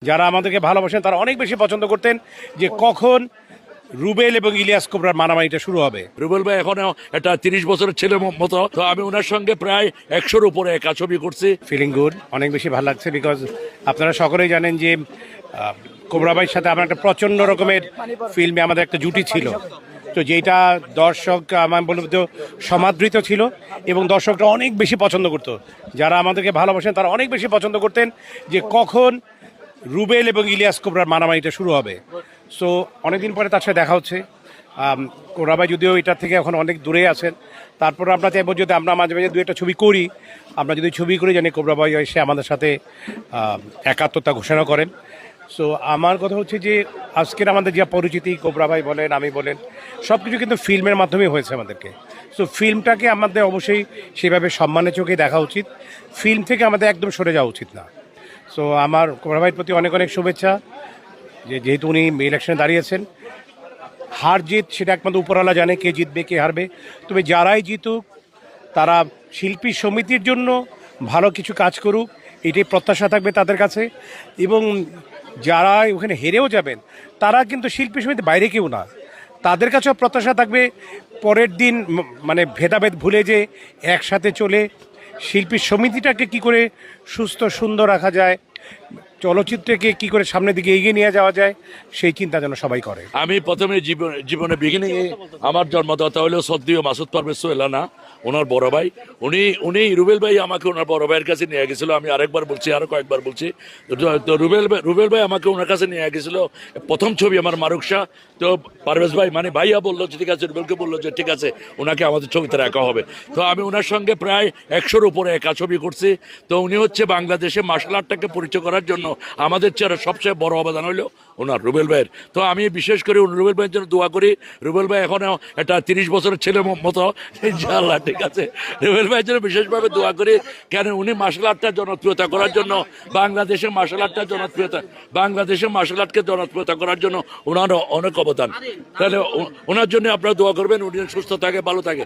যারা আমাদেরকে ভালোবাসেন তারা অনেক বেশি পছন্দ করতেন যে কখন রুবেল এবং ইলিয়াস কোবরার মারামারিটা শুরু হবে। রুবেল ভাই এখনো একটা 30 বছরের ছেলে মতো, তো আমি ওনার সঙ্গে প্রায় 100-র উপরে একা ছবি করছি। ফিলিং গুড, অনেক বেশি ভালো লাগছে বিকজ আপনারা সকলেই জানেন যে কোবরা ভাইয়ের সাথে আমার একটা প্রচণ্ড রকমের ফিল্মে আমাদের একটা জুটি ছিল, তো যেটা দর্শক আমার বলব তো সমাদৃত ছিল এবং দর্শকরা অনেক বেশি পছন্দ করতো। যারা আমাদেরকে ভালোবাসেন তারা অনেক বেশি পছন্দ করতেন যে কখন রুবেল এবং ইলিয়াস কোবরার মারামারিটা শুরু হবে। সো অনেকদিন পরে তার সাথে দেখা হচ্ছে। কোবরা ভাই যদিও এটার থেকে এখন অনেক দূরে আছেন, তারপর আমরা চাইবো যদি আমরা মাঝে মাঝে দু একটা ছবি করি, আমরা যদি ছবি করি জানি কোবরা ভাই এসে আমাদের সাথে একাত্মতা ঘোষণা করেন। সো আমার কথা হচ্ছে যে আজকের আমাদের যা পরিচিতি, কোবরা ভাই বলেন আমি বলেন, সব কিছু কিন্তু ফিল্মের মাধ্যমেই হয়েছে আমাদেরকে। সো ফিল্মটাকে আমাদের অবশ্যই সেভাবে সম্মানের চোখে দেখা উচিত, ফিল্ম থেকে আমাদের একদম সরে যাওয়া উচিত না। সো আমার কোবরা ভাইয়ের প্রতি অনেক অনেক শুভেচ্ছা, যেহেতু উনি ইলেকশনে দাঁড়িয়েছেন। হার জিত সেটা একমাত্র উপরওয়ালা জানে, কে জিতবে কে হারবে, তবে যারাই জিতুক তারা শিল্পী সমিতির জন্য ভালো কিছু কাজ করুক, এটাই প্রত্যাশা থাকবে তাদের কাছে। এবং যারা ওখানে হেরেও যাবেন তারা কিন্তু শিল্পী সমিতির বাইরে কেউ না, তাদের কাছেও প্রত্যাশা থাকবে পরের দিন মানে ভেদাভেদ ভুলে যে একসাথে চলে শিল্পী সমিতিটাকে কি করে সুস্থ সুন্দর রাখা যায়, চলচ্চিত্রকে কি করে সামনের দিকে এগিয়ে নিয়ে যাওয়া যায়, সেই চিন্তা যেন সবাই করে। আমি প্রথমে জীবনে বিগিনিং আমার জন্মদাতা হলো শ্রদ্ধেয় মাসুদ পারভেজ সোহেলানা, ওনার বড় ভাই। উনি রুবেল ভাই আমাকে ওনার বড় ভাইয়ের কাছে নিয়ে গেছিল। আমি আরেকবার বলছি, আরো কয়েকবার বলছি। তো রুবেল ভাই আমাকে ওনার কাছে নিয়ে গেছিল প্রথম ছবি আমার মারুক শাহ। তো পারভেজ ভাই মানে ভাইয়া বললো যে ঠিক আছে, রুবেলকে বললো যে ঠিক আছে ওনাকে আমাদের ছবিতে রাখা হবে। তো আমি ওনার সঙ্গে প্রায় 100-র উপরে একা ছবি করছি। তো উনি হচ্ছে বাংলাদেশে মার্শাল আর্টটাকে পরিচয় করার জন্য আমাদের চেয়ে সবচেয়ে বড় অবদান হলো ওনার রুবেল ভাইয়ের। তো আমি বিশেষ করে রুবেল ভাইয়ের জন্য দোয়া করি। রুবেল ভাই এখনো একটা 30 বছরের ছেলে মতো, ইনশাআল্লাহ ঠিক আছে। রুবেল ভাইয়ের জন্য বিশেষভাবে দোয়া করি, কেন উনি মার্শাল আর্টটা জনপ্রিয়তা করার জন্য, বাংলাদেশের মার্শাল আর্টকে জনপ্রিয়তা করার জন্য ওনার অনেক অবদান। তাহলে ওনার জন্য আপনারা দোয়া করবেন, উনি সুস্থ থাকে, ভালো থাকে।